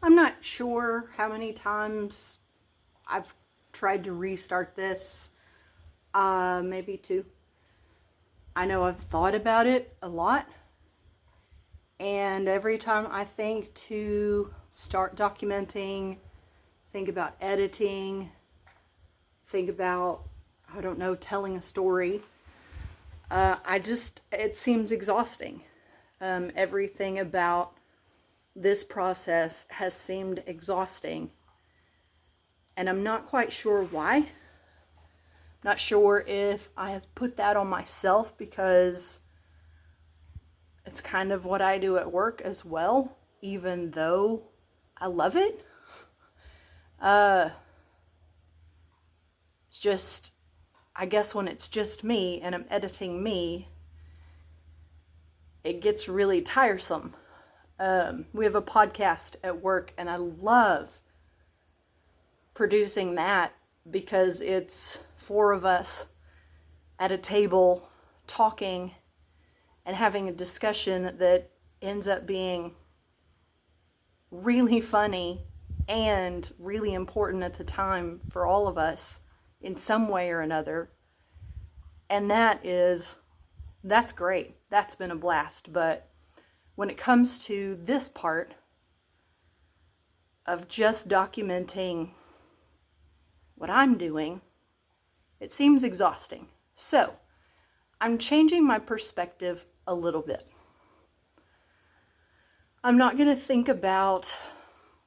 I'm not sure how many times I've tried to restart this. Maybe two. I know I've thought about it a lot. And every time I think to start documenting, think about editing, think about, I don't know, telling a story, it seems exhausting. Everything about this process has seemed exhausting. And I'm not quite sure why. Not sure if I have put that on myself because it's kind of what I do at work as well, even though I love it. It's just, I guess when it's just me and I'm editing me, it gets really tiresome. We have a podcast at work and I love producing that because it's four of us at a table talking and having a discussion that ends up being really funny and really important at the time for all of us in some way or another. And that's great. That's been a blast. But when it comes to this part of just documenting what I'm doing, it seems exhausting. So I'm changing my perspective a little bit. I'm not going to think about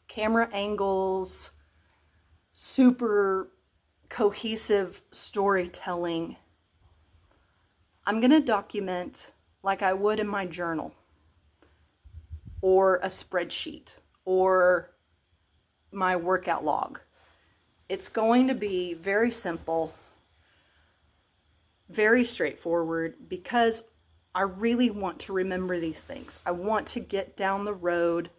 camera angles, super cohesive storytelling. I'm going to document like I would in my journal or a spreadsheet or my workout log. It's going to be very simple, very straightforward, because I really want to remember these things. I want to get down the road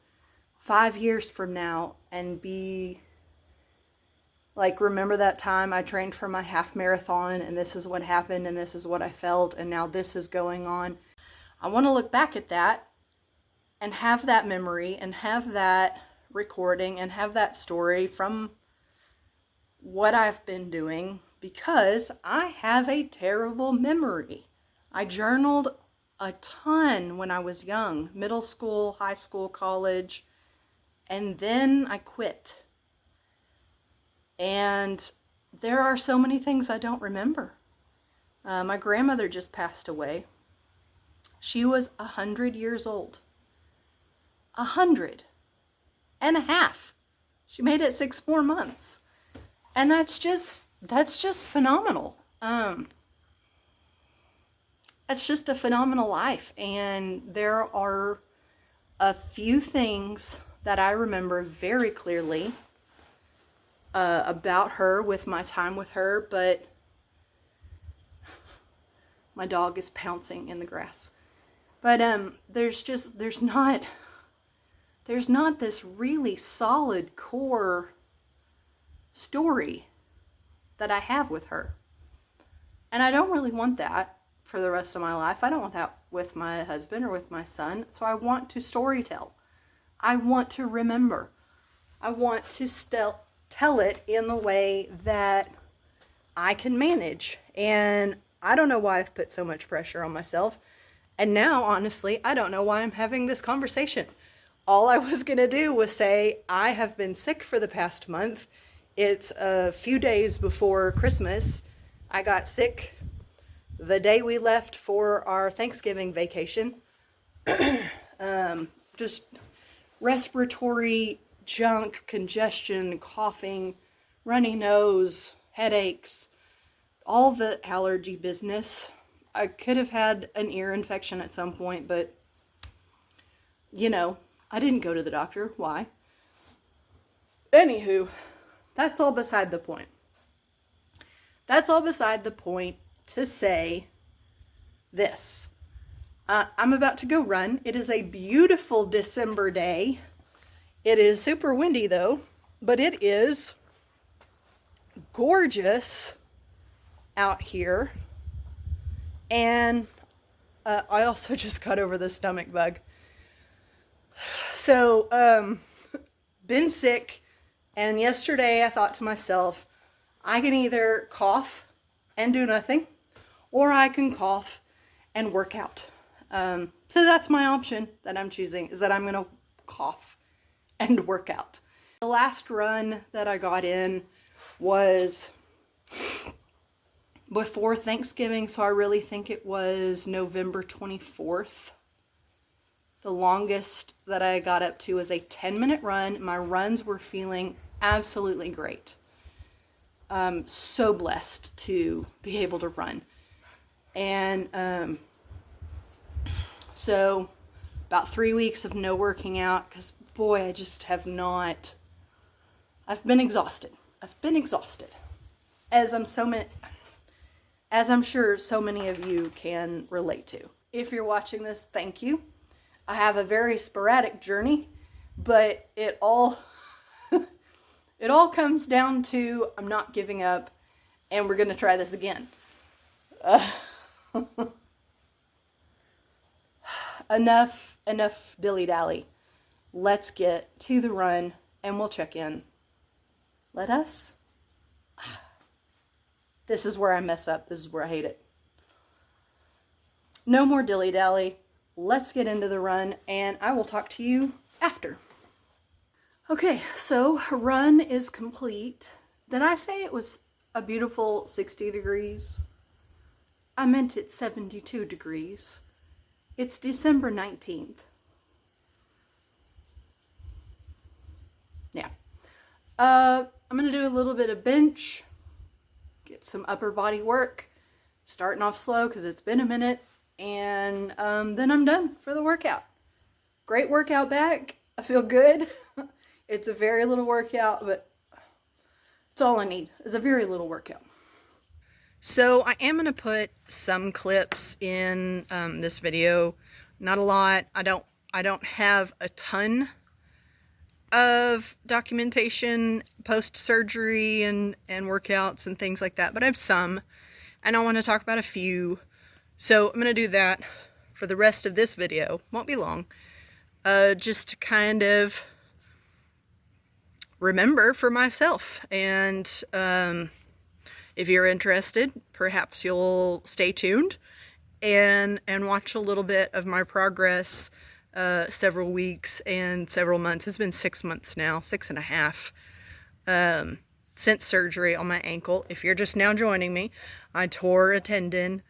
5 years from now and be like, remember that time I trained for my half marathon and this is what happened and this is what I felt and now this is going on. I want to look back at that and have that memory and have that recording and have that story from what I've been doing, because I have a terrible memory. I journaled a ton when I was young, middle school, high school, college, and then I quit. And there are so many things I don't remember. My grandmother just passed away. She was 100 years old. 100.5. She made it 6 more months. And that's just phenomenal. It's just a phenomenal life. And there are a few things that I remember very clearly about her with my time with her, but my dog is pouncing in the grass. But there's not this really solid core story that I have with her. And I don't really want that for the rest of my life. I don't want that with my husband or with my son. So I want to storytell. I want to remember. I want to tell it in the way that I can manage. And I don't know why I've put so much pressure on myself. And now, honestly, I don't know why I'm having this conversation. All I was going to do was say, I have been sick for the past month. It's a few days before Christmas. I got sick the day we left for our Thanksgiving vacation. Just respiratory junk, congestion, coughing, runny nose, headaches, all the allergy business. I could have had an ear infection at some point, but, I didn't go to the doctor. Why? Anywho, that's all beside the point. That's all beside the point to say this. I'm about to go run. It is a beautiful December day. It is super windy though, but it is gorgeous out here. And I also just got over the stomach bug. So, been sick, and yesterday I thought to myself, I can either cough and do nothing, or I can cough and work out. So that's my option that I'm choosing, is that I'm going to cough and work out. The last run that I got in was before Thanksgiving, so I really think it was November 24th. The longest that I got up to was a 10-minute run. My runs were feeling absolutely great. So blessed to be able to run. And so about 3 weeks of no working out, because boy, I just have not, I've been exhausted. As I'm sure so many of you can relate to. If you're watching this, thank you. I have a very sporadic journey, but it all comes down to I'm not giving up, and we're going to try this again. Enough dilly-dally. Let's get to the run, and we'll check in. Let us. This is where I mess up. This is where I hate it. No more dilly-dally. Let's get into the run, and I will talk to you after. Okay, so run is complete. Did I say it was a beautiful 60 degrees? I meant it's 72 degrees. It's December 19th. Yeah. I'm going to do a little bit of bench. Get some upper body work. Starting off slow because it's been a minute. And then I'm done for the workout. Great workout back. I feel good. It's a very little workout, but it's all I need is a very little workout. So I am going to put some clips in this video. Not a lot. I don't have a ton of documentation post-surgery and workouts and things like that, but I have some, and I want to talk about a few. So I'm going to do that for the rest of this video. Won't be long. Just to kind of remember for myself. And if you're interested, perhaps you'll stay tuned and watch a little bit of my progress several weeks and several months. It's been 6 months now, 6.5, since surgery on my ankle. If you're just now joining me, I tore a tendon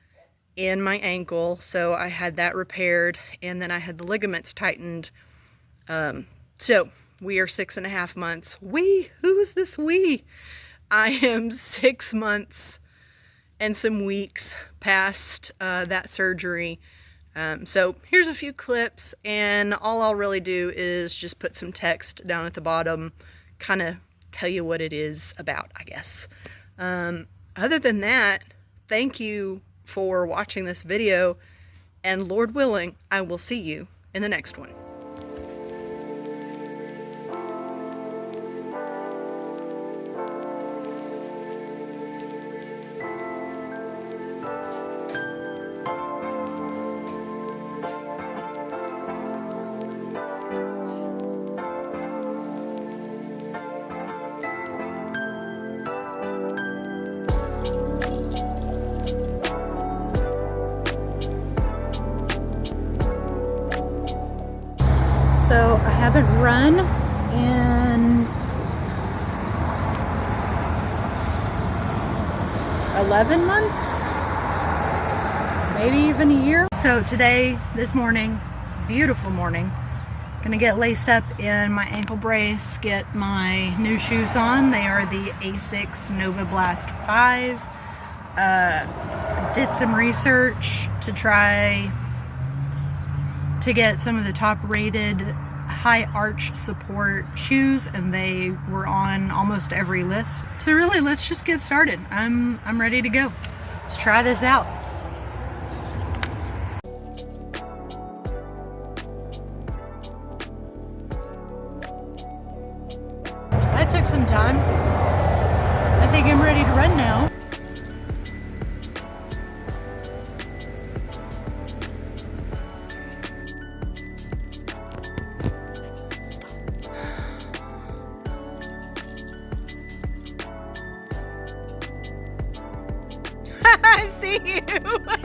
in my ankle, so I had that repaired, and then I had the ligaments tightened. So we are 6.5 months. Who's this we? I am 6 months and some weeks past that surgery. So here's a few clips, and all I'll really do is just put some text down at the bottom, kind of tell you what it is about, I guess. Other than that, thank you for watching this video, and Lord willing, I will see you in the next one. So I haven't run in 11 months, maybe even a year. So today, this morning, beautiful morning, gonna get laced up in my ankle brace, get my new shoes on. They are the Asics Nova Blast 5. Did some research to try to get some of the top rated high arch support shoes, and they were on almost every list. So really, let's just get started. I'm ready to go. Let's try this out. That took some time. I think I'm ready to run now. I see you.